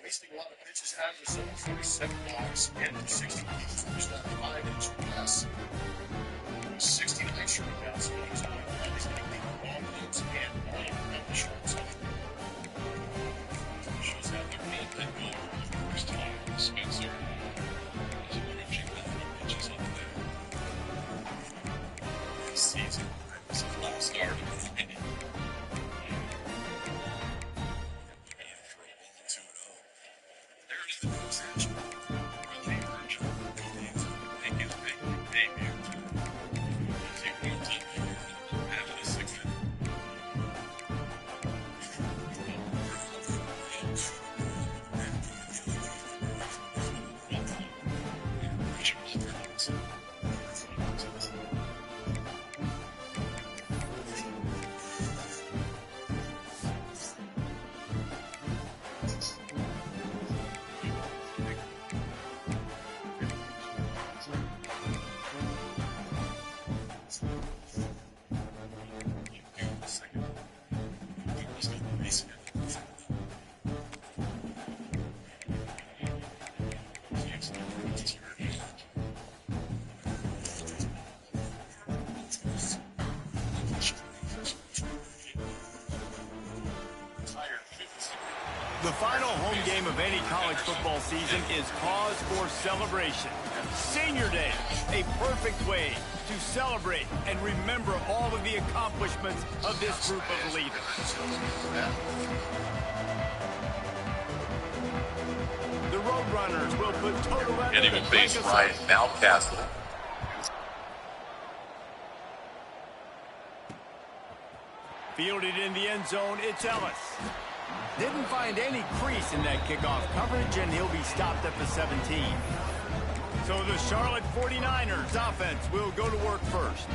wasting a lot of pitches out of the zone, 47 walks, and 60 feet, which is 5 inches or less. 69 strikeouts, and he's only he's getting the ball moves and line at the short side. Shows that they're being let go for the first time. Spencer is approaching that many pitches up there. This season, this is last start of the inning. The final home game of any college football season is cause for celebration. Senior Day, a perfect way to celebrate and remember all of the accomplishments of this group of leaders. The Roadrunners will put total effort and even base Ryan Mountcastle. Fielded in the end zone, it's Ellis. Didn't find any crease in that kickoff coverage, and he'll be stopped at the 17. So the Charlotte 49ers offense will go to work first.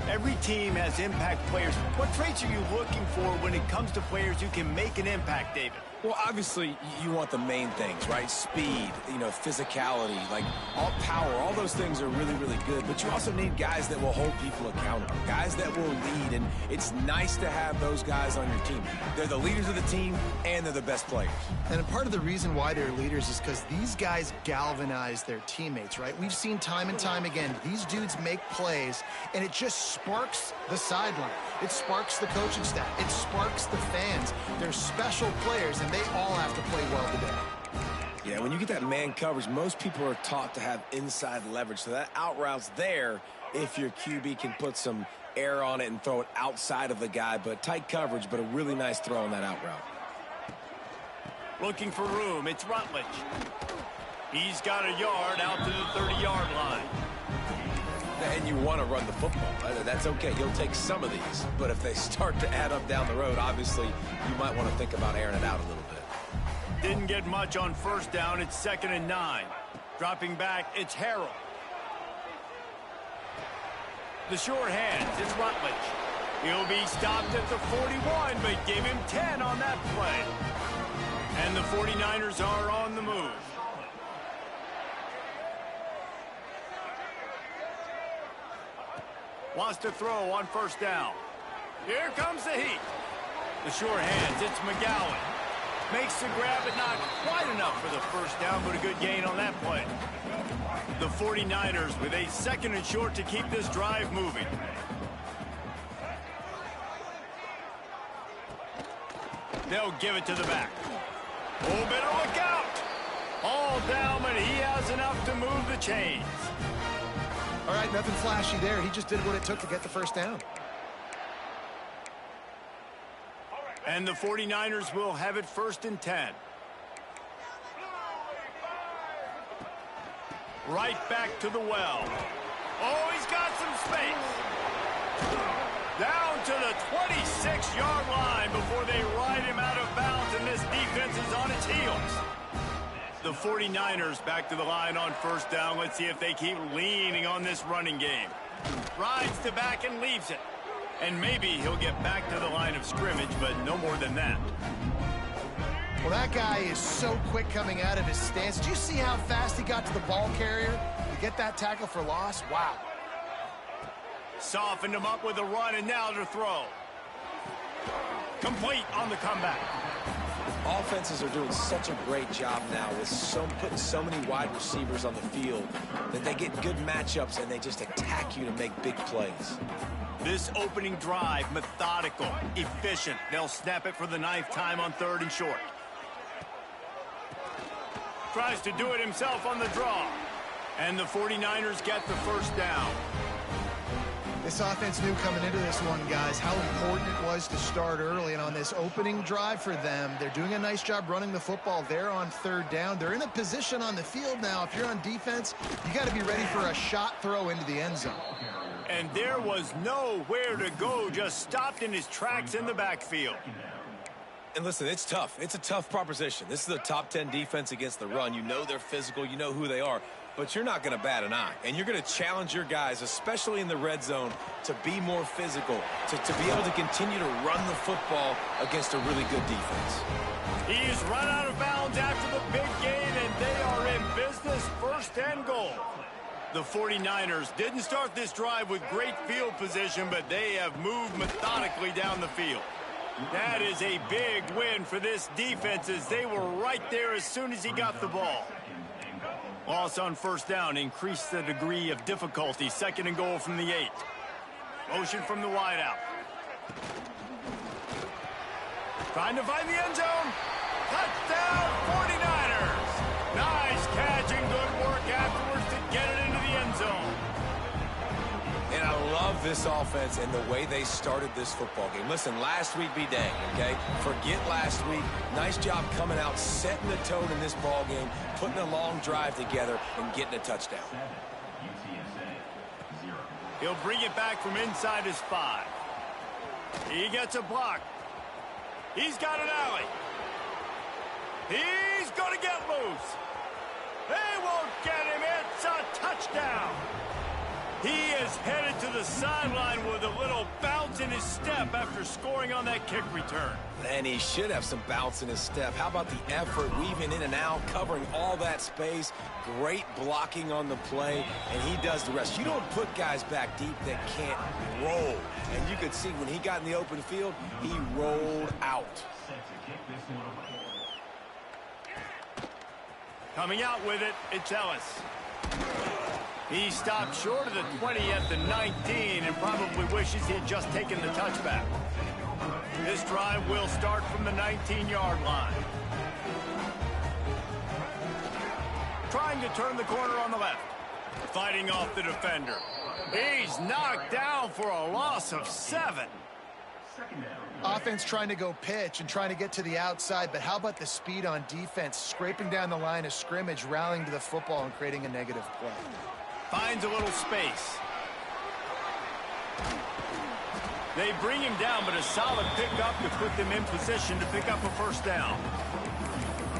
Every team has impact players. What traits are you looking for when it comes to players who can make an impact, David? Well, obviously, you want the main things, right? Speed, physicality, like all power, all those things are really, really good. But you also need guys that will hold people accountable, guys that will lead. And it's nice to have those guys on your team. They're the leaders of the team, and they're the best players. And part of the reason why they're leaders is because these guys galvanize their teammates, right? We've seen time and time again, these dudes make plays, and it just sparks the sideline. It sparks the coaching staff. It sparks the fans. They're special players, and they all have to play well today. Yeah, when you get that man coverage, most people are taught to have inside leverage. So that out route's there if your QB can put some air on it and throw it outside of the guy. But tight coverage, but a really nice throw on that out route. Looking for room, it's Rutledge. He's got a yard out to the 30-yard line. And you want to run the football. That's okay. You'll take some of these. But if they start to add up down the road, obviously, you might want to think about airing it out a little bit. Didn't get much on first down. It's 2nd and 9. Dropping back, it's Harrell. The short hands, it's Rutledge. He'll be stopped at the 41, but give him 10 on that play. And the 49ers are on the move. Wants to throw on first down. Here comes the heat. The short hands, it's McGowan. Makes the grab, but not quite enough for the first down, but a good gain on that play. The 49ers with a 2nd and short to keep this drive moving. They'll give it to the back. Oh, better look out. All down, but he has enough to move the chains. All right, nothing flashy there. He just did what it took to get the first down. And the 49ers will have it 1st and 10. Right back to the well. Oh, he's got some space. Down to the 26-yard line before they ride him out of bounds, and this defense is on its heels. The 49ers back to the line on first down. Let's see if they keep leaning on this running game. Rides to back and leaves it. And maybe he'll get back to the line of scrimmage, but no more than that. Well, that guy is so quick coming out of his stance. Did you see how fast he got to the ball carrier to get that tackle for loss? Wow. Softened him up with a run, and now to throw. Complete on the comeback. Offenses are doing such a great job now with putting so many wide receivers on the field that they get good matchups and they just attack you to make big plays. This opening drive, methodical, efficient. They'll snap it for the 9th time on 3rd and short. Tries to do it himself on the draw. And the 49ers get the first down. This offense knew coming into this one, guys, how important it was to start early. And on this opening drive for them, they're doing a nice job running the football. They're on 3rd down. They're in a position on the field now. If you're on defense, you got to be ready for a shot throw into the end zone. And there was nowhere to go, just stopped in his tracks in the backfield. And listen, it's tough. It's a tough proposition. This is a top 10 defense against the run. You know they're physical. You know who they are. But you're not going to bat an eye. And you're going to challenge your guys, especially in the red zone, to be more physical, to be able to continue to run the football against a really good defense. He's run out of bounds after the big gain, and they are in business, 1st and goal. The 49ers didn't start this drive with great field position, but they have moved methodically down the field. That is a big win for this defense, as they were right there as soon as he got the ball. Loss on 1st down increased the degree of difficulty. 2nd and goal from the 8. Motion from the wideout. Trying to find the end zone. Touchdown, 49ers. Nice catch and good work afterwards to get it into the end zone. And I love this offense and the way they started this football game. Listen, last week be dang, okay? Forget last week. Nice job coming out, setting the tone in this ball game, putting a long drive together, and getting a touchdown. He'll bring it back from inside his 5. He gets a block. He's got an alley. He's going to get loose. They won't get him. It's a touchdown. He is headed to the sideline with a little bounce in his step after scoring on that kick return. And he should have some bounce in his step. How about the effort, weaving in and out, covering all that space, great blocking on the play, and he does the rest. You don't put guys back deep that can't roll. And you could see when he got in the open field, he rolled out. Coming out with it, it's Ellis. He stopped short of the 20 at the 19 and probably wishes he had just taken the touchback. This drive will start from the 19-yard line. Trying to turn the corner on the left. Fighting off the defender. He's knocked down for a loss of 7. Offense trying to go pitch and trying to get to the outside, but how about the speed on defense, scraping down the line of scrimmage, rallying to the football and creating a negative play. Finds a little space. They bring him down, but a solid pickup to put them in position to pick up a 1st down.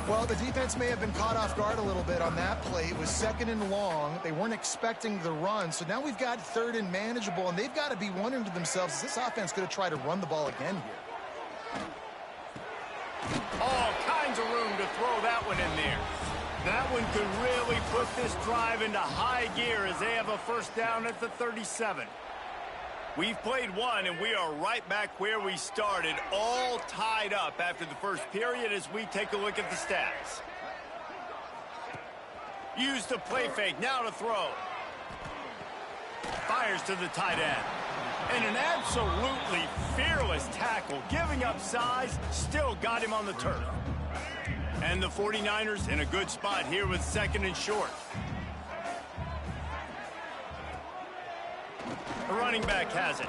Well, the defense may have been caught off guard a little bit on that play. It was 2nd and long. They weren't expecting the run, so now we've got 3rd and manageable, and they've got to be wondering to themselves, is this offense going to try to run the ball again here? All kinds of room to throw that one in there. That one could really put this drive into high gear as they have a 1st down at the 37. We've played one, and we are right back where we started, all tied up after the 1st period as we take a look at the stats. Use the play fake, now to throw. Fires to the tight end. And an absolutely fearless tackle, giving up size, still got him on the turf. And the 49ers in a good spot here with 2nd and short. The running back has it.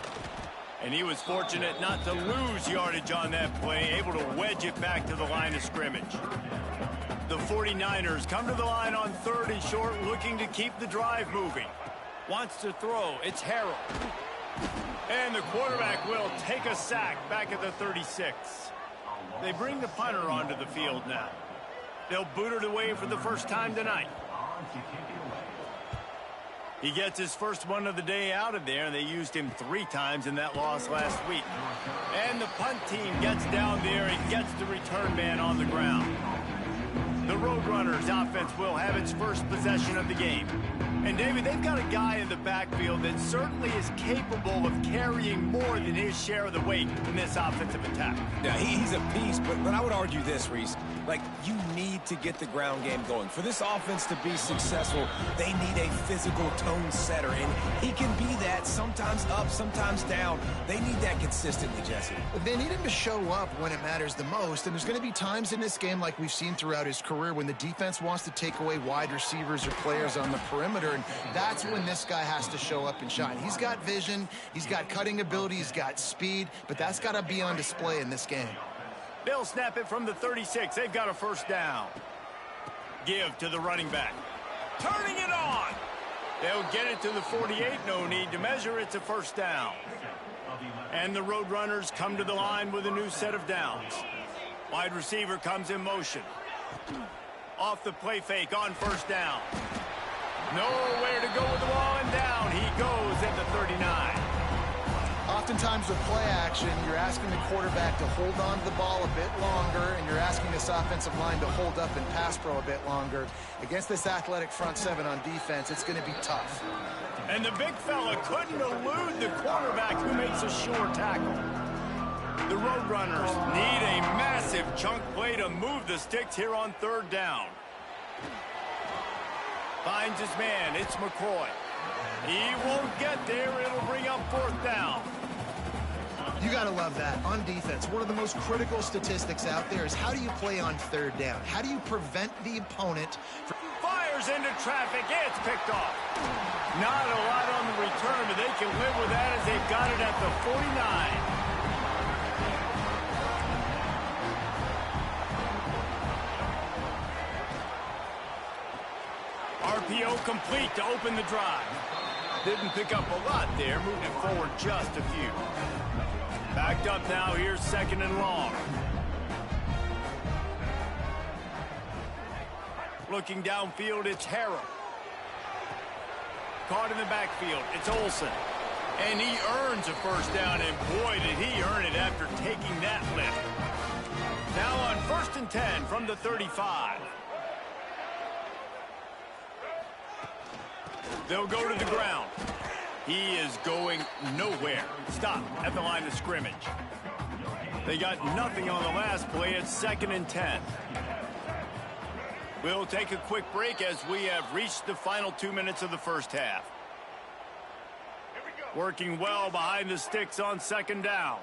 And he was fortunate not to lose yardage on that play, able to wedge it back to the line of scrimmage. The 49ers come to the line on 3rd and short, looking to keep the drive moving. Wants to throw. It's Harrell. And the quarterback will take a sack back at the 36. They bring the punter onto the field now. They'll boot it away for the 1st time tonight. He gets his first one of the day out of there, and they used him 3 times in that loss last week. And the punt team gets down there and gets the return man on the ground. The The Roadrunners offense will have its first possession of the game. And, David, they've got a guy in the backfield that certainly is capable of carrying more than his share of the weight in this offensive attack. Yeah, he's a beast, but I would argue this, Reese. Like, you need to get the ground game going. For this offense to be successful, they need a physical tone setter, and he can be that, sometimes up, sometimes down. They need that consistently, Jesse. They need him to show up when it matters the most, and there's going to be times in this game like we've seen throughout his career when the defense wants to take away wide receivers or players on the perimeter, and that's when this guy has to show up and shine. He's got vision, he's got cutting ability, he's got speed, but that's got to be on display in this game. They'll snap it from the 36. They've got a first down. Give to the running back. Turning it on. They'll get it to the 48. No need to measure. It's a first down. And the Roadrunners come to the line with a new set of downs. Wide receiver comes in motion. Off the play fake on first down. Nowhere to go with the ball, and down he goes at the 39. Oftentimes with play action, you're asking the quarterback to hold on to the ball a bit longer, and you're asking this offensive line to hold up and pass pro a bit longer. Against this athletic front seven on defense, it's going to be tough. And the big fella couldn't elude the quarterback who makes a sure tackle. The Roadrunners need a massive chunk play to move the sticks here on third down. Finds his man. It's McCoy. He won't get there. It'll bring up fourth down. You got to love that. On defense, one of the most critical statistics out there is how do you play on third down? How do you prevent the opponent from... Fires into traffic. It's picked off. Not a lot on the return, but they can live with that as they've got it at the 49. RPO complete to open the drive. Didn't pick up a lot there, moving it forward just a few. Backed up now, here's second and long. Looking downfield, it's Harrell. Caught in the backfield, it's Olsen. And he earns a first down, and boy, did he earn it after taking that lift. Now on 1st and 10 from the 35. They'll go to the ground. He is going nowhere. Stop at the line of scrimmage. They got nothing on the last play. It's 2nd and 10. We'll take a quick break as we have reached the final 2 minutes of the first half. Working well behind the sticks on second down.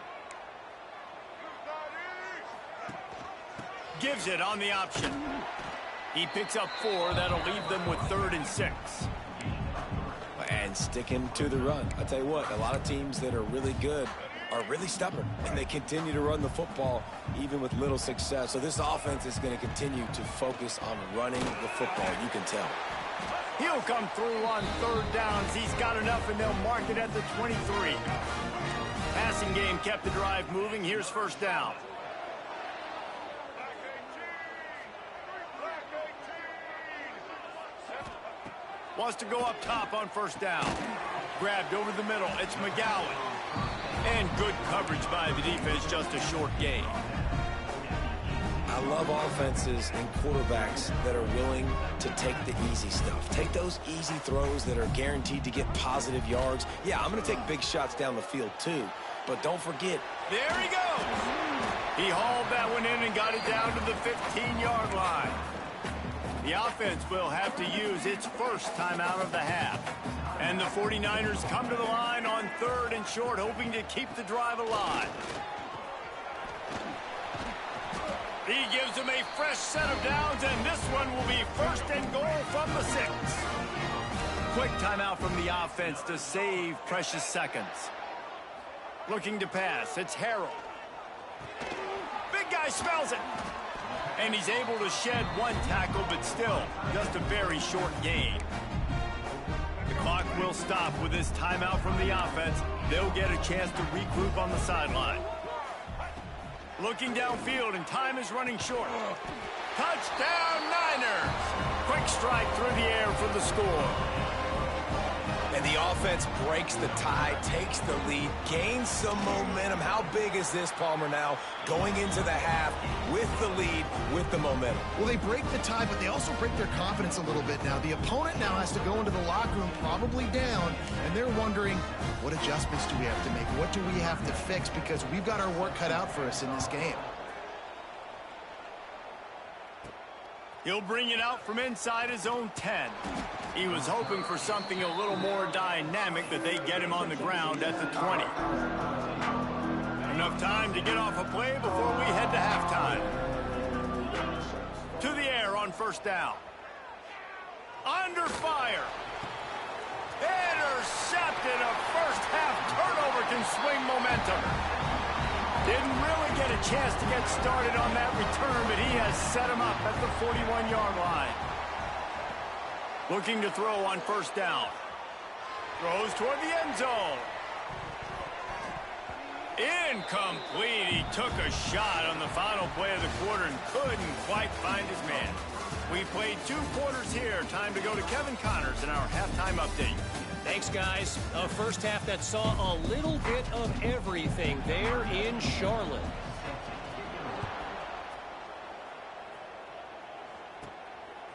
Gives it on the option. He picks up 4. That'll leave them with 3rd and 6. And sticking to the run. I'll tell you what, a lot of teams that are really good are really stubborn, and they continue to run the football even with little success. So this offense is going to continue to focus on running the football, you can tell. He'll come through on third downs. He's got enough, and they'll mark it at the 23. Passing game kept the drive moving. Here's first down. Wants to go up top on first down. Grabbed over the middle. It's McGowan. And good coverage by the defense, just a short gain. I love offenses and quarterbacks that are willing to take the easy stuff. Take those easy throws that are guaranteed to get positive yards. Yeah, I'm going to take big shots down the field too. But don't forget. There he goes. He hauled that one in and got it down to the 15-yard line. The offense will have to use its first timeout of the half. And the 49ers come to the line on 3rd and short, hoping to keep the drive alive. He gives them a fresh set of downs, and this one will be 1st and goal from the 6. Quick timeout from the offense to save precious seconds. Looking to pass, it's Harrell. Big guy smells it. And he's able to shed 1 tackle, but still, just a very short gain. The clock will stop with this timeout from the offense. They'll get a chance to regroup on the sideline. Looking downfield, and time is running short. Touchdown, Niners! Quick strike through the air for the score. And the offense breaks the tie, takes the lead, gains some momentum. How big is this, Palmer, now going into the half with the lead, with the momentum? Well, they break the tie, but they also break their confidence a little bit now. The opponent now has to go into the locker room probably down, and they're wondering, what adjustments do we have to make? What do we have to fix? Because we've got our work cut out for us in this game. He'll bring it out from inside his own 10. He was hoping for something a little more dynamic, but they get him on the ground at the 20. Enough time to get off a play before we head to halftime. To the air on first down. Under fire. Intercepted. A first half turnover can swing momentum. Didn't really get a chance to get started on that return, but he has set him up at the 41-yard line. Looking to throw on first down. Throws toward the end zone. Incomplete. He took a shot on the final play of the quarter and couldn't quite find his man. We played 2 quarters here. Time to go to Kevin Connors in our halftime update. Thanks, guys. A first half that saw a little bit of everything there in Charlotte.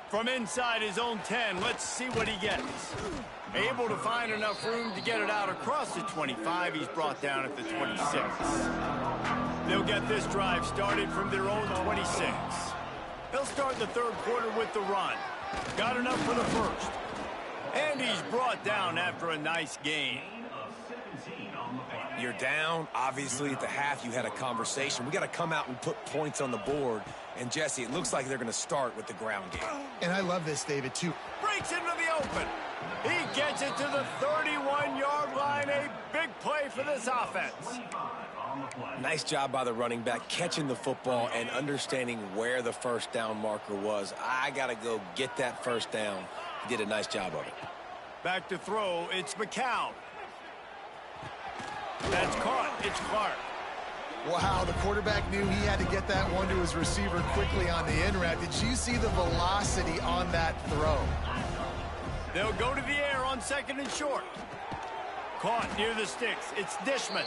From inside his own 10, let's see what he gets. Able to find enough room to get it out across the 25. He's brought down at the 26. They'll get this drive started from their own 26. They'll start the third quarter with the run. Got enough for the first. And he's brought down after a nice gain. You're down. Obviously, at the half, you had a conversation. We got to come out and put points on the board. And, Jesse, it looks like they're going to start with the ground game. And I love this, David, too. Breaks into the open. He gets it to the 31-yard line. A big play for this offense. Nice job by the running back, catching the football and understanding where the first down marker was. I got to go get that first down. He did a nice job of it. Back to throw, it's McCown. That's caught, it's Clark. Wow, the quarterback knew he had to get that one to his receiver quickly on the in route. Did you see the velocity on that throw? They'll go to the air on second and short. Caught near the sticks, it's Dishman.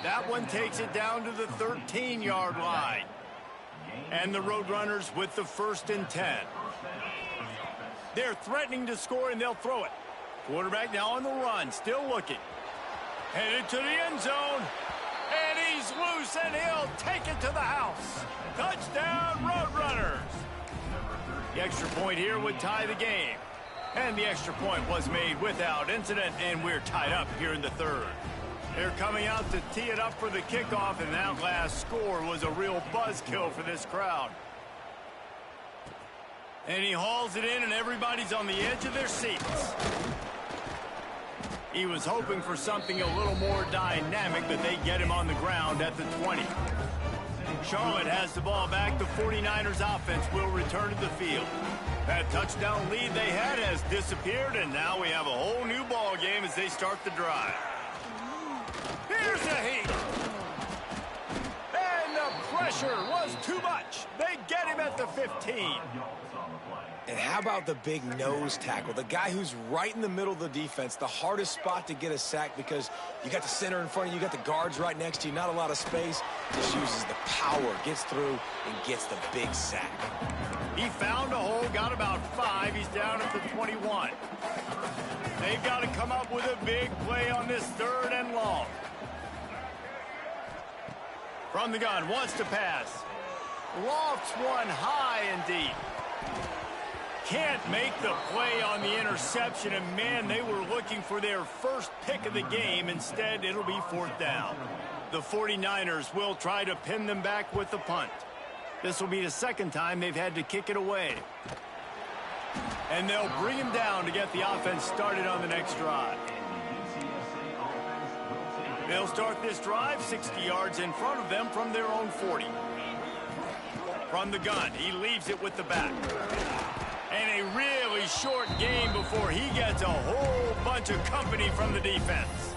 That one takes it down to the 13-yard line. And the Roadrunners with the 1st and 10. They're threatening to score, and they'll throw it. Quarterback now on the run, still looking. Headed to the end zone. And he's loose, and he'll take it to the house. Touchdown, Roadrunners. The extra point here would tie the game. And the extra point was made without incident, and we're tied up here in the third. They're coming out to tee it up for the kickoff, and that last score was a real buzzkill for this crowd. And he hauls it in, and everybody's on the edge of their seats. He was hoping for something a little more dynamic, but they get him on the ground at the 20. Charlotte has the ball back. The 49ers offense will return to the field. That touchdown lead they had has disappeared, and now we have a whole new ball game as they start the drive. Here's the heat. And the pressure was too much. They get him at the 15. And how about the big nose tackle? The guy who's right in the middle of the defense, the hardest spot to get a sack because you got the center in front of you, you got the guards right next to you, not a lot of space. Just uses the power, gets through, and gets the big sack. He found a hole, got about 5. He's down at the 21. They've got to come up with a big play on this 3rd and long. From the gun, wants to pass. Lofts one high and deep. Can't make the play on the interception, and man, they were looking for their first pick of the game. Instead, it'll be 4th down. The 49ers will try to pin them back with the punt. This will be the 2nd time they've had to kick it away. And they'll bring him down to get the offense started on the next drive. They'll start this drive 60 yards in front of them from their own 40. From the gun, he leaves it with the back. And a really short game before he gets a whole bunch of company from the defense.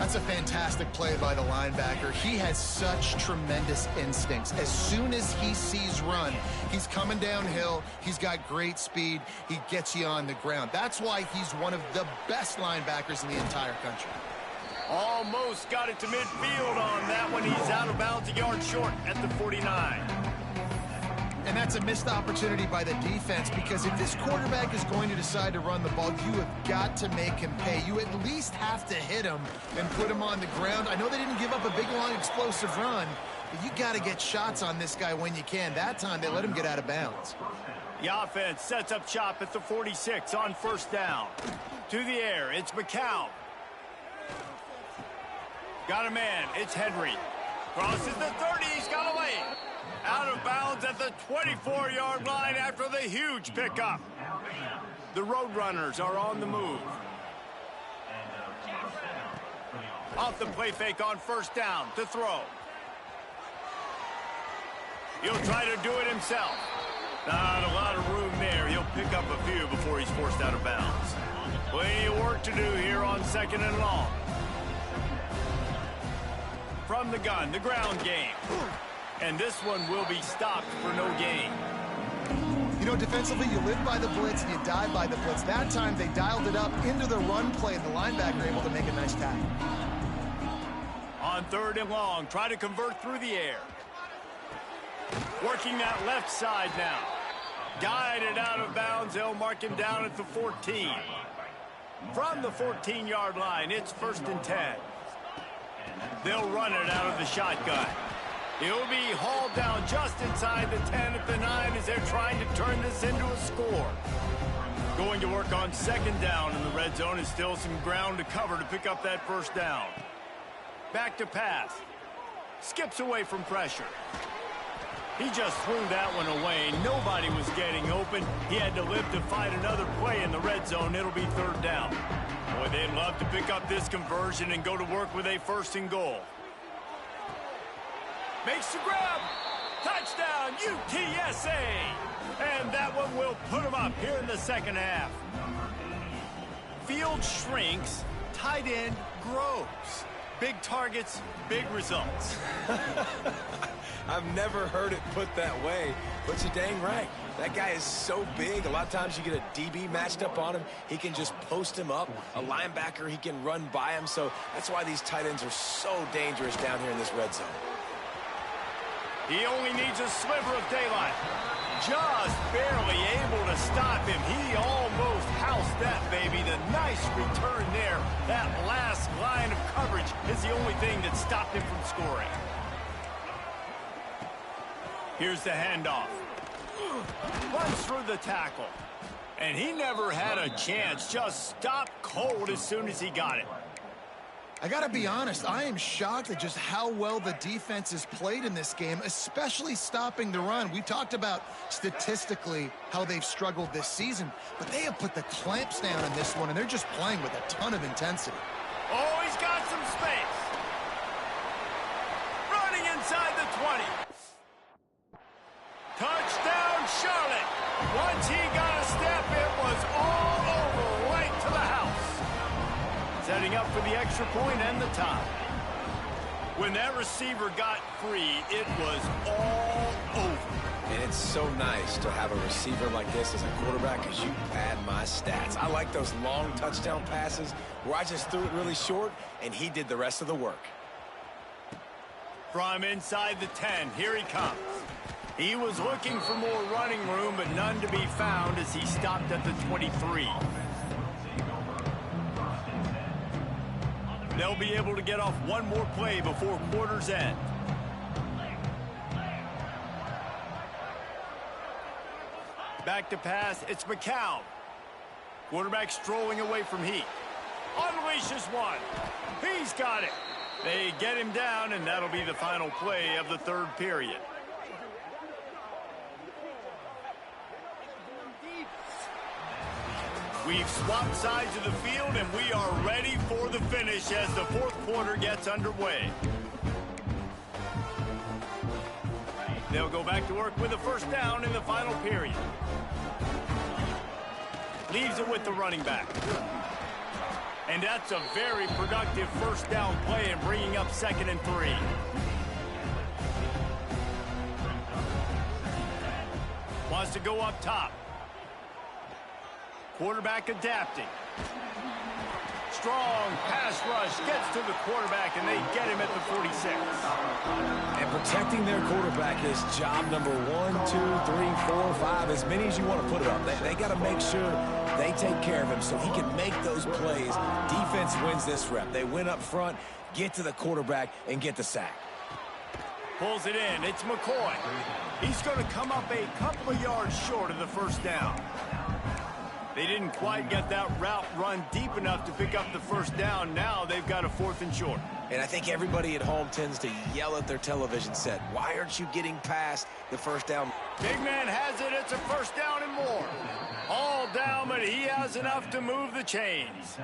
That's a fantastic play by the linebacker. He has such tremendous instincts. As soon as he sees run, he's coming downhill. He's got great speed. He gets you on the ground. That's why he's one of the best linebackers in the entire country. Almost got it to midfield on that one. He's out of bounds, a yard short at the 49. And that's a missed opportunity by the defense, because if this quarterback is going to decide to run the ball, you have got to make him pay. You at least have to hit him and put him on the ground. I know they didn't give up a big, long, explosive run, but you got to get shots on this guy when you can. That time, they let him get out of bounds. The offense sets up shop at the 46 on first down. To the air, it's McCown. Got a man, it's Henry. Crosses the 30, he's got a lane. Out of bounds at the 24-yard line after the huge pickup. The Roadrunners are on the move. Off the play fake on first down to throw. He'll try to do it himself. Not a lot of room there. He'll pick up a few before he's forced out of bounds. Plenty of work to do here on second and long. From the gun, the ground game. And this one will be stopped for no gain. You know, defensively, you live by the blitz and you die by the blitz. That time, they dialed it up into the run play, and the linebacker able to make a nice tackle. On third and long, try to convert through the air. Working that left side now. Guided out of bounds. They'll mark him down at the 14. From the 14-yard line, it's first and 10. They'll run it out of the shotgun. He'll be hauled down just inside the 10 at the 9 as they're trying to turn this into a score. Going to work on second down in the red zone is still some ground to cover to pick up that first down. Back to pass. Skips away from pressure. He just threw that one away. Nobody was getting open. He had to live to fight another play in the red zone. It'll be third down. Boy, they'd love to pick up this conversion and go to work with a first and goal. Makes the grab. Touchdown, UTSA. And that one will put him up here in the second half. Field shrinks, tight end grows. Big targets, big results. I've never heard it put that way, but you're dang right. That guy is so big. A lot of times you get a DB matched up on him. He can just post him up. A linebacker, he can run by him. So that's why these tight ends are so dangerous down here in this red zone. He only needs a sliver of daylight. Just barely able to stop him. He almost housed that baby. The nice return there. That last line of coverage is the only thing that stopped him from scoring. Here's the handoff. Runs through the tackle. And he never had a chance. Just stopped cold as soon as he got it. I got to be honest, I am shocked at just how well the defense has played in this game, especially stopping the run. We talked about statistically how they've struggled this season, but they have put the clamps down in this one, and they're just playing with a ton of intensity. Oh, he's got some space. Running inside the 20. Touchdown, Charlotte. Once he got a step, it was all over, right to the house. Setting up for the extra point and the tie. When that receiver got free, it was all over. And it's so nice to have a receiver like this as a quarterback, because you pad my stats. I like those long touchdown passes where I just threw it really short, and he did the rest of the work. From inside the 10, here he comes. He was looking for more running room, but none to be found as he stopped at the 23. They'll be able to get off one more play before quarter's end. Back to pass, it's McCown. Quarterback strolling away from Heat. Unleashes one. He's got it. They get him down, and that'll be the final play of the third period. We've swapped sides of the field, and we are ready for the finish as the fourth quarter gets underway. They'll go back to work with a first down in the final period. Leaves it with the running back. And that's a very productive first down play and bringing up 2nd and 3. Wants to go up top. Quarterback adapting. Strong pass rush gets to the quarterback, and they get him at the 46. And protecting their quarterback is job number 1, 2, 3, 4, 5, as many as you want to put it up. They got to make sure they take care of him so he can make those plays. Defense wins this rep. They win up front, get to the quarterback, and get the sack. Pulls it in. It's McCoy. He's going to come up a couple of yards short of the first down. They didn't quite get that route run deep enough to pick up the first down. Now they've got a 4th and short. And I think everybody at home tends to yell at their television set, why aren't you getting past the first down? Big man has it. It's a first down and more. All down, but he has enough to move the chains.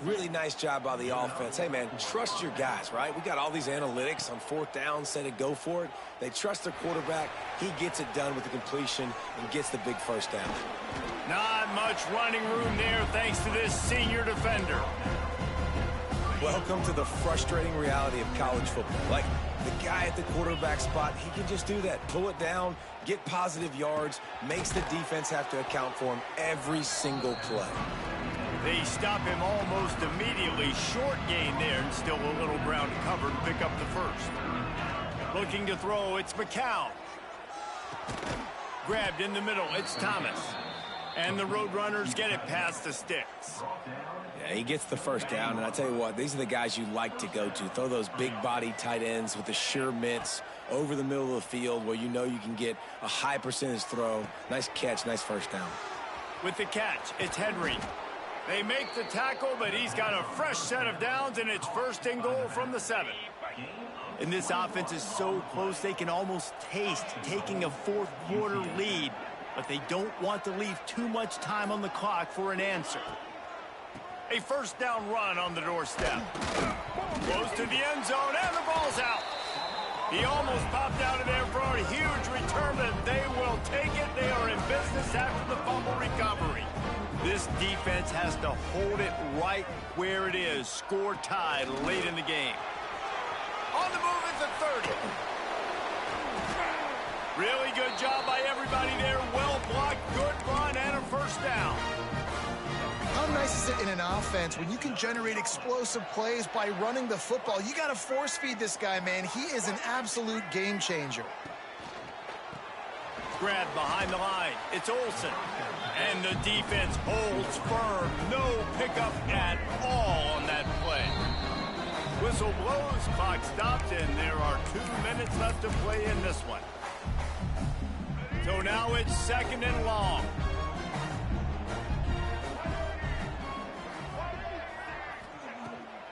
Really nice job by the offense. Hey, man, trust your guys, right? We got all these analytics on 4th down, say to go for it. They trust their quarterback. He gets it done with the completion and gets the big first down. Not much running room there thanks to this senior defender. Welcome to the frustrating reality of college football. Like, the guy at the quarterback spot, he can just do that. Pull it down, get positive yards, makes the defense have to account for him every single play. They stop him almost immediately. Short gain there, and still a little ground to cover to pick up the first. Looking to throw, it's McCown. Grabbed in the middle, it's Thomas. And the Roadrunners get it past the sticks. Yeah, he gets the first down, and I tell you what, these are the guys you like to go to. Throw those big-body tight ends with the sure mitts over the middle of the field where you know you can get a high percentage throw. Nice catch, nice first down. With the catch, it's Henry. They make the tackle, but he's got a fresh set of downs, and it's 1st and goal from the 7. And this offense is so close they can almost taste taking a 4th quarter lead, but they don't want to leave too much time on the clock for an answer. A first down run on the doorstep. Goes to the end zone, and the ball's out. He almost popped out of there for a huge return, but they will take it. They are in business after the fumble recovery. This defense has to hold it right where it is. Score tied late in the game. On the move is the 30. Really good job by everybody there. Well blocked, good run, and a first down. How nice is it in an offense when you can generate explosive plays by running the football? You got to force feed this guy, man. He is an absolute game changer. Grabbed behind the line. It's Olsen. And the defense holds firm. No pickup at all on that play. Whistle blows, clock stops, and there are 2 minutes left to play in this one. So now it's 2nd and long.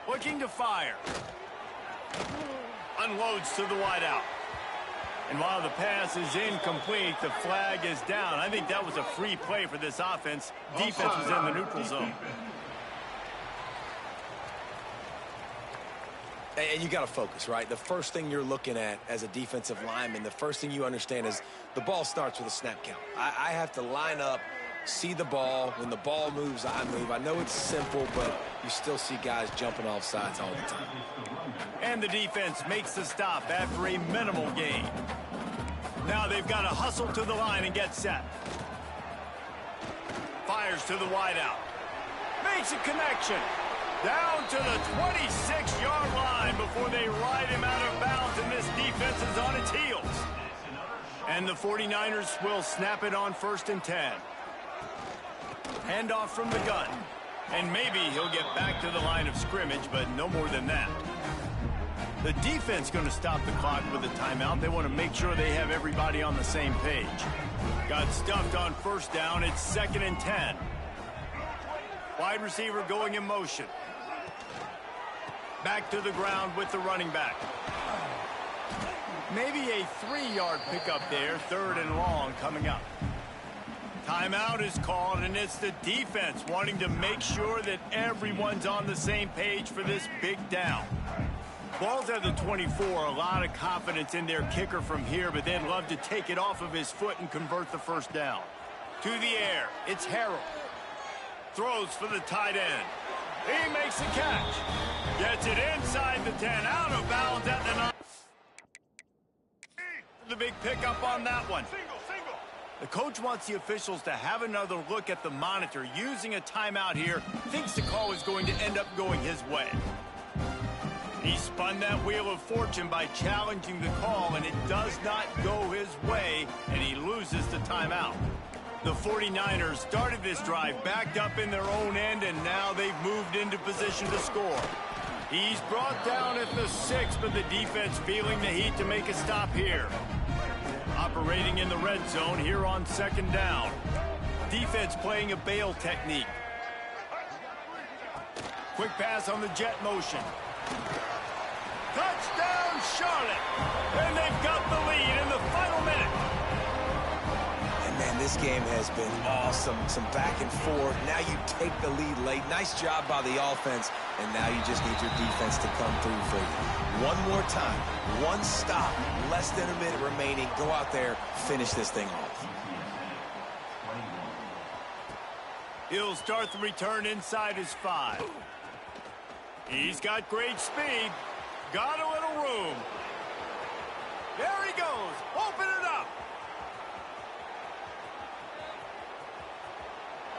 Looking to fire. Unloads to the wideout. And while the pass is incomplete, the flag is down. I think that was a free play for this offense. Defense was in the neutral zone. And you got to focus, right? The first thing you're looking at as a defensive lineman, the first thing you understand is the ball starts with a snap count. I have to line up, see the ball. When the ball moves, I move. I know it's simple, but you still see guys jumping off sides all the time. And the defense makes the stop after a minimal gain. Now they've got to hustle to the line and get set. Fires to the wideout. Makes a connection. Down to the 26-yard line before they ride him out of bounds, and this defense is on its heels. And the 49ers will snap it on 1st and 10. Handoff from the gun. And maybe he'll get back to the line of scrimmage, but no more than that. The defense going to stop the clock with a timeout. They want to make sure they have everybody on the same page. Got stuffed on 1st down. It's 2nd and 10. Wide receiver going in motion. Back to the ground with the running back. Maybe a 3-yard pickup there. 3rd and long coming up. Timeout is called, and it's the defense wanting to make sure that everyone's on the same page for this big down. Ball's at the 24. A lot of confidence in their kicker from here, but they'd love to take it off of his foot and convert the 1st down. To the air, it's Harrell. throws for the tight end. He makes the catch. Gets it inside the 10, out of bounds at the 9. The big pickup on that one. The coach wants the officials to have another look at the monitor using a timeout here. Thinks the call is going to end up going his way. He spun that wheel of fortune by challenging the call, and it does not go his way, and he loses the timeout. The 49ers started this drive backed up in their own end, and now they've moved into position to score. He's brought down at the 6, but the defense feeling the heat to make a stop here. Operating in the red zone here on second down. Defense playing a bail technique. Quick pass on the jet motion. Touchdown, Charlotte! And they've got the lead in the final minute. And man, this game has been awesome. Some back and forth. Now you take the lead late. Nice job by the offense. And now you just need your defense to come through for you. One more time. One stop. Less than a minute remaining. Go out there. Finish this thing off. He'll start the return inside his 5. He's got great speed. Got a little room. There he goes. Open it up.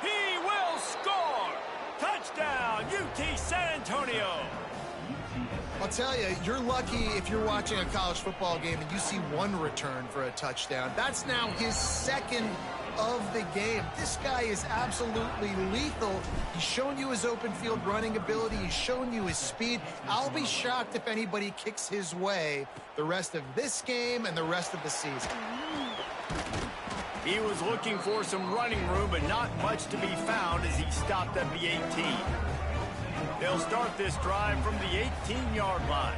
He will score. Touchdown, UT San Antonio. I'll tell you, you're lucky if you're watching a college football game and you see one return for a touchdown. That's now his second of the game. This guy is absolutely lethal. He's shown you his open field running ability. He's shown you his speed. I'll be shocked if anybody kicks his way the rest of this game and the rest of the season. He was looking for some running room, but not much to be found as he stopped at the 18. They'll start this drive from the 18-yard line.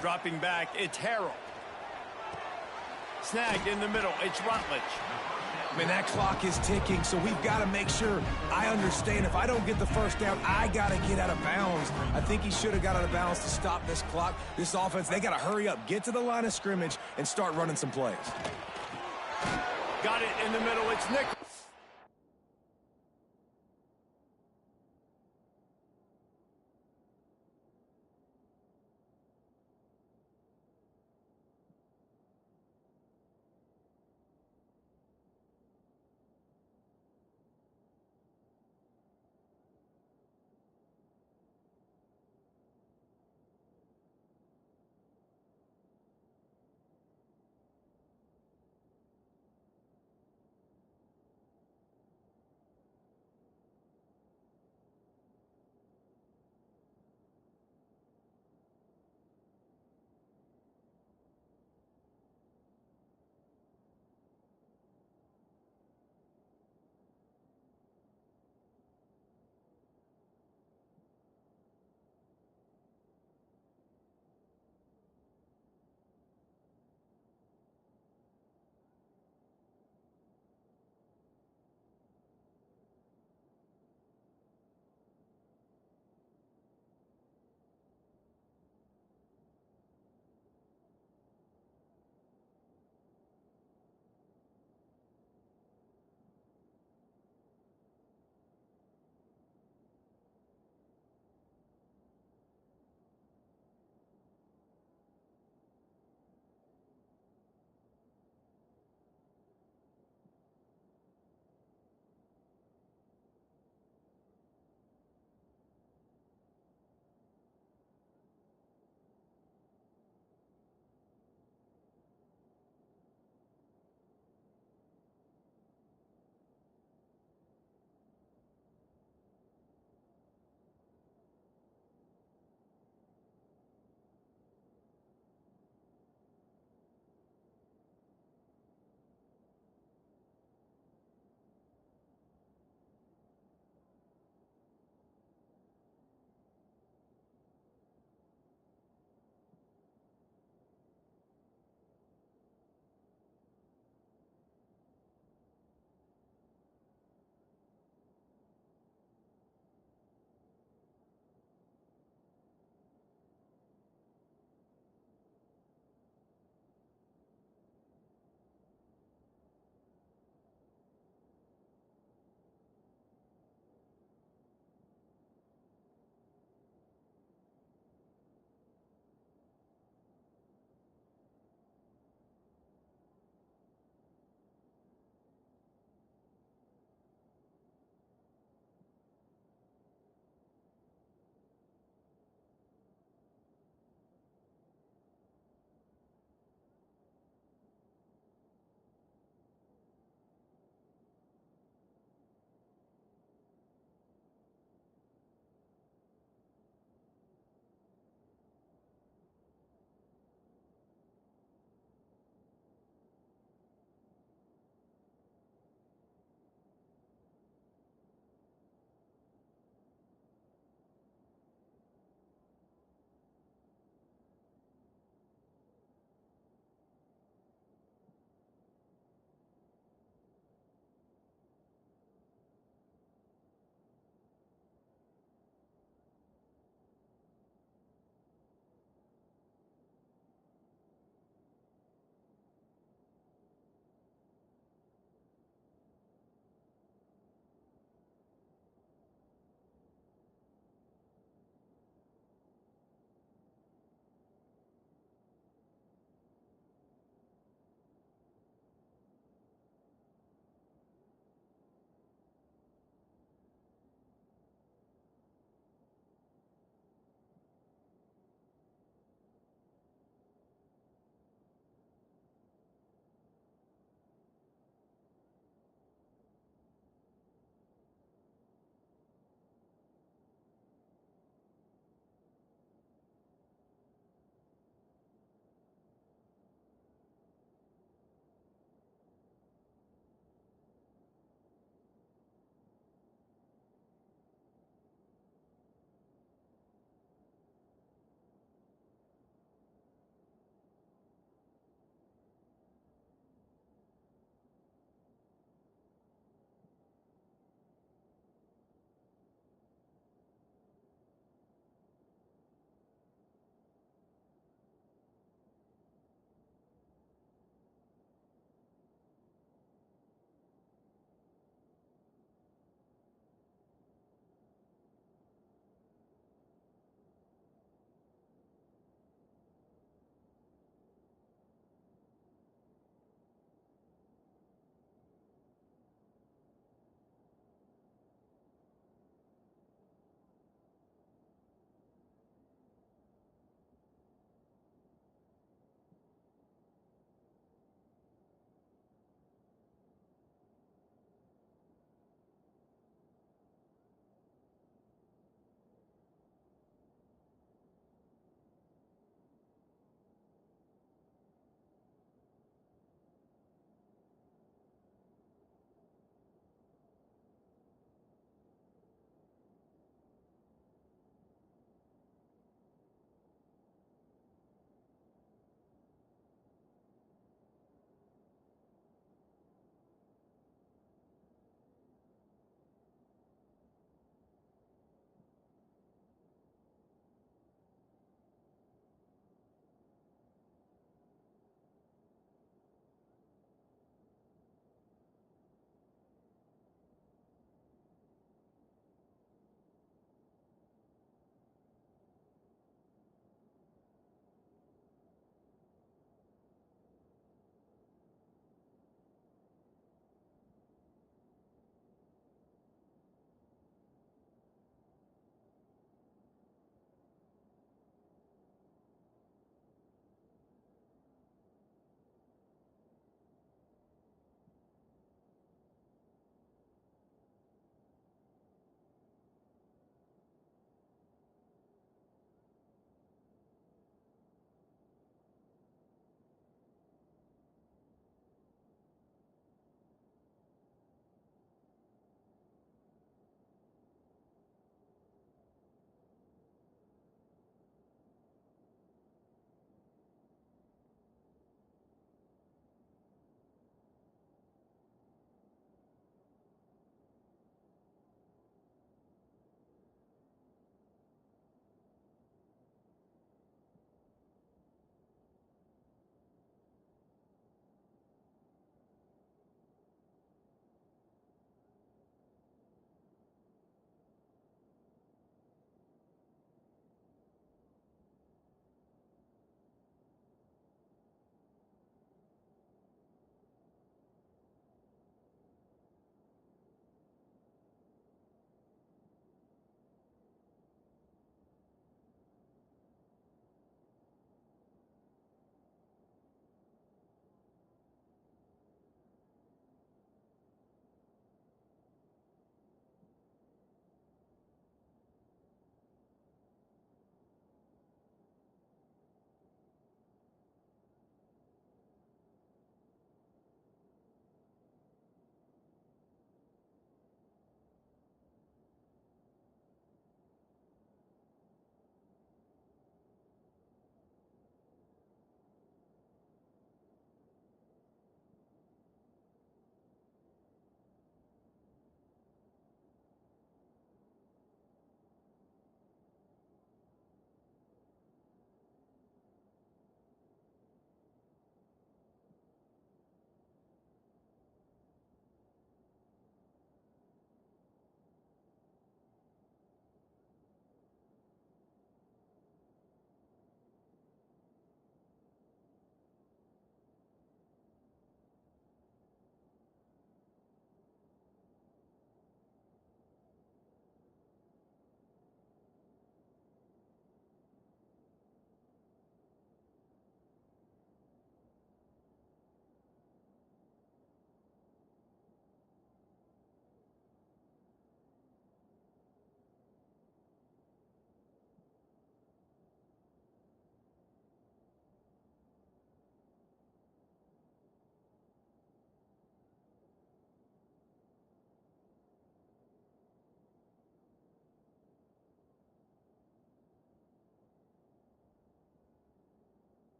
Dropping back, it's Harrell. Snagged in the middle, it's Rutledge. I mean, that clock is ticking, so we've got to make sure. I understand if I don't get the first down, I got to get out of bounds. I think he should have got out of bounds to stop this clock. This offense, they got to hurry up, get to the line of scrimmage, and start running some plays. Got it in the middle, it's Nick.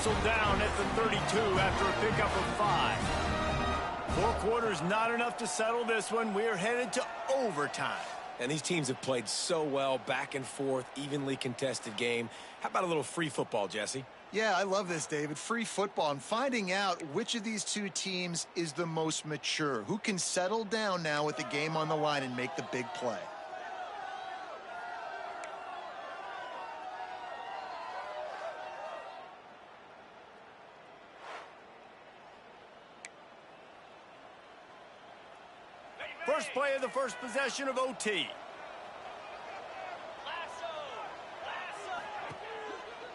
whistled down at the 32 after a pickup of 5. 4 quarters not enough to settle this one. We're headed to overtime. And these teams have played so well, back and forth, evenly contested game. How about a little free football, Jesse? Yeah, I love this, David. Free football. I'm finding out which of these two teams is the most mature. Who can settle down now with the game on the line and make the big play? First play of the first possession of OT.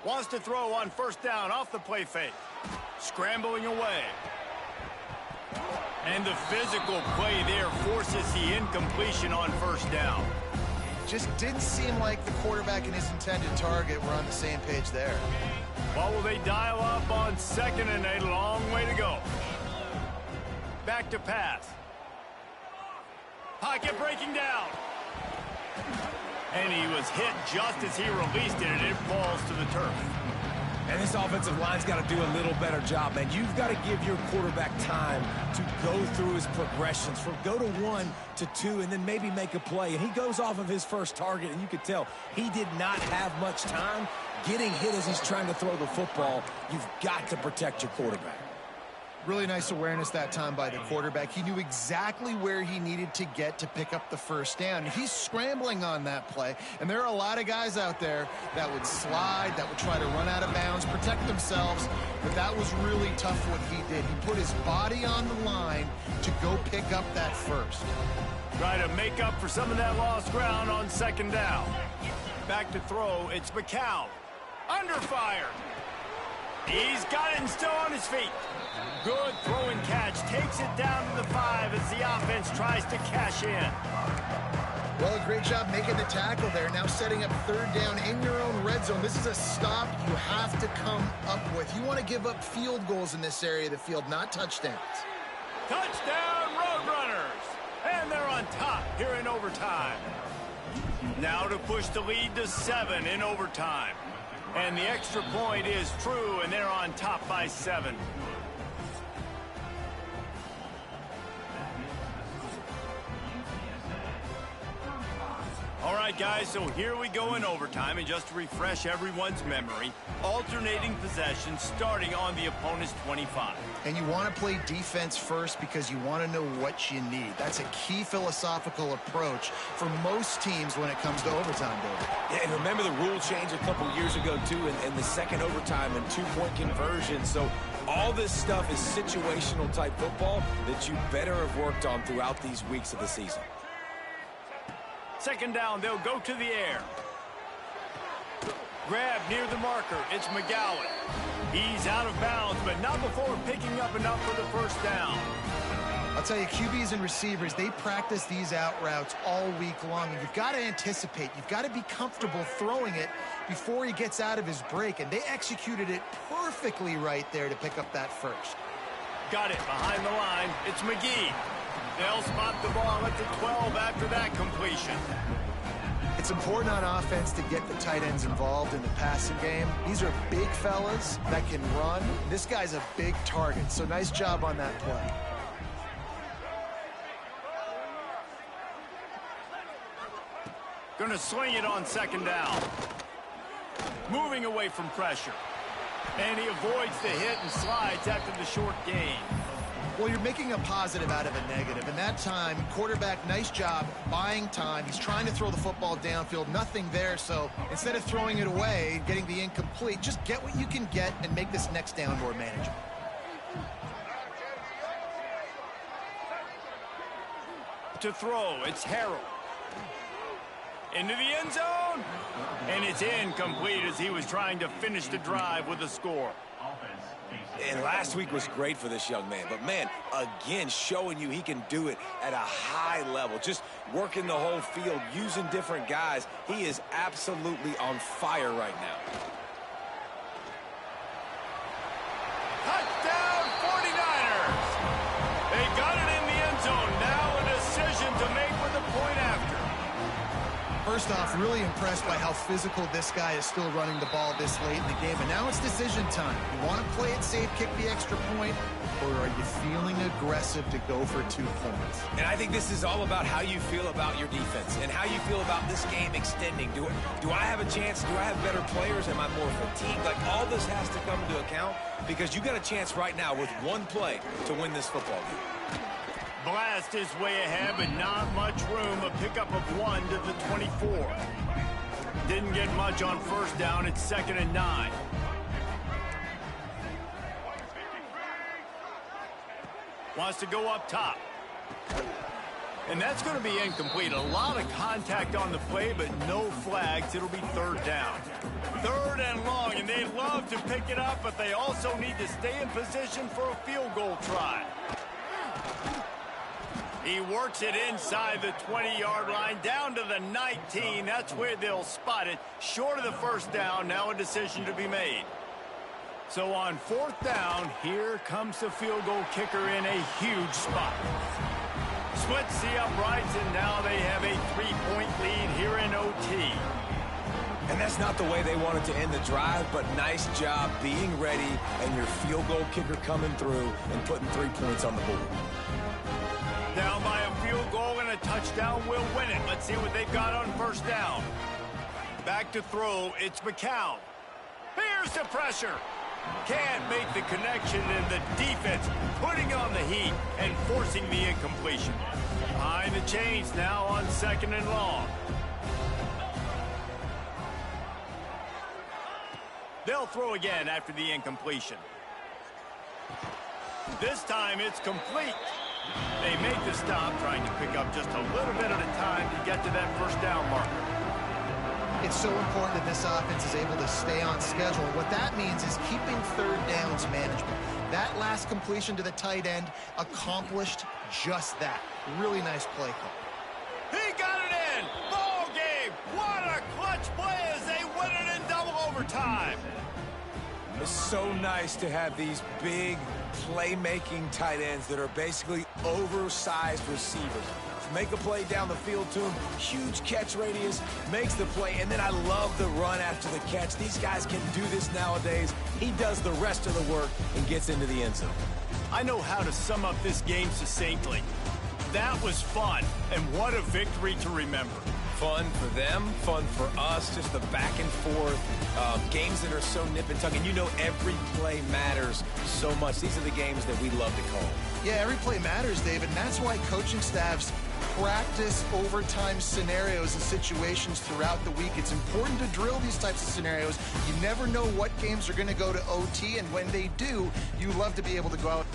Wants to throw on first down off the play fake. Scrambling away. And the physical play there forces the incompletion on first down. Just didn't seem like the quarterback and his intended target were on the same page there. Well, will they dial up on 2nd and a long way to go? Back to pass. Pocket breaking down. And he was hit just as he released it, and it falls to the turf. And this offensive line's got to do a little better job, man. You've got to give your quarterback time to go through his progressions, from go to 1 to 2, and then maybe make a play. And he goes off of his first target, and you could tell he did not have much time getting hit as he's trying to throw the football. You've got to protect your quarterback. Really nice awareness that time by the quarterback. He knew exactly where he needed to get to pick up the first down. He's scrambling on that play, and there are a lot of guys out there that would slide, that would try to run out of bounds, protect themselves, but that was really tough what he did. He put his body on the line to go pick up that first. Try to make up for some of that lost ground on 2nd down. Back to throw, it's McCown. Under fire. He's got it and still on his feet. Good throw and catch. Takes it down to the 5 as the offense tries to cash in. Well, a great job making the tackle there. Now setting up 3rd down in your own red zone. This is a stop you have to come up with. You want to give up field goals in this area of the field, not touchdowns. Touchdown, Roadrunners! And they're on top here in overtime. Now to push the lead to 7 in overtime. And the extra point is true, and they're on top by 7. All right, guys, so here we go in overtime, and just to refresh everyone's memory, alternating possession starting on the opponent's 25. And you want to play defense first because you want to know what you need. That's a key philosophical approach for most teams when it comes to overtime, David. Yeah, and remember the rule change a couple years ago, too, in the second overtime and 2-point conversion. So all this stuff is situational type football that you better have worked on throughout these weeks of the season. 2nd down, they'll go to the air. Grab near the marker, it's McGowan. He's out of bounds, but not before picking up enough for the first down. I'll tell you, QBs and receivers, they practice these out routes all week long. And you've got to anticipate. You've got to be comfortable throwing it before he gets out of his break. And they executed it perfectly right there to pick up that first. Got it behind the line. It's McGee. They'll spot the ball at the 12 after that completion. It's important on offense to get the tight ends involved in the passing game. These are big fellas that can run. This guy's a big target, so nice job on that play. Gonna swing it on 2nd down. Moving away from pressure. And he avoids the hit and slides after the short gain. Well, you're making a positive out of a negative. And that time, quarterback, nice job buying time. He's trying to throw the football downfield. Nothing there. So instead of throwing it away, getting the incomplete, just get what you can get and make this next down more manageable. To throw, it's Harrell. Into the end zone. And it's incomplete as he was trying to finish the drive with a score. And last week was great for this young man. But, man, again, showing you he can do it at a high level. Just working the whole field, using different guys. He is absolutely on fire right now. Touchdown, 49ers! They got it in the end zone. Now a decision to make with a point after. First off, really impressed by how physical this guy is still running the ball this late in the game. And now it's decision time. You want to play it safe, kick the extra point, or are you feeling aggressive to go for 2 points? And I think this is all about how you feel about your defense and how you feel about this game extending. Do I have a chance? Do I have better players? Am I more fatigued? Like, all this has to come into account because you got a chance right now with 1 play to win this football game. Blast is way ahead, but not much room. A pickup of 1 to the 24. Didn't get much on first down. It's 2nd and 9. Wants to go up top. And that's going to be incomplete. A lot of contact on the play, but no flags. It'll be 3rd down. 3rd and long, and they'd love to pick it up, but they also need to stay in position for a field goal try. He works it inside the 20-yard line, down to the 19. That's where they'll spot it. Short of the first down, now a decision to be made. So on 4th down, here comes the field goal kicker in a huge spot. Splits the uprights, and now they have a 3-point lead here in OT. And that's not the way they wanted to end the drive, but nice job being ready and your field goal kicker coming through and putting 3 points on the board. Down by a field goal and a touchdown will win it. Let's see what they've got on 1st down. Back to throw, it's McCown. Here's the pressure. Can't make the connection, and the defense putting on the heat and forcing the incompletion. Behind the chains now on 2nd and long. They'll throw again after the incompletion. This time it's complete. They make the stop, trying to pick up just a little bit at a time to get to that 1st down marker. It's so important that this offense is able to stay on schedule. What that means is keeping 3rd downs manageable. That last completion to the tight end accomplished just that. Really nice play call. He got it in! Ball game! What a clutch play as they win it in double overtime! It's so nice to have these big playmaking tight ends that are basically oversized receivers. Make a play down the field to him, huge catch radius, makes the play, and then I love the run after the catch. These guys can do this nowadays. He does the rest of the work and gets into the end zone. I know how to sum up this game succinctly. That was fun, and what a victory to remember. Fun for them, fun for us, just the back and forth, games that are so nip and tuck, and you know every play matters so much. These are the games that we love to call. Yeah, every play matters, David, and that's why coaching staffs practice overtime scenarios and situations throughout the week. It's important to drill these types of scenarios. You never know what games are going to go to OT, and when they do, you love to be able to go out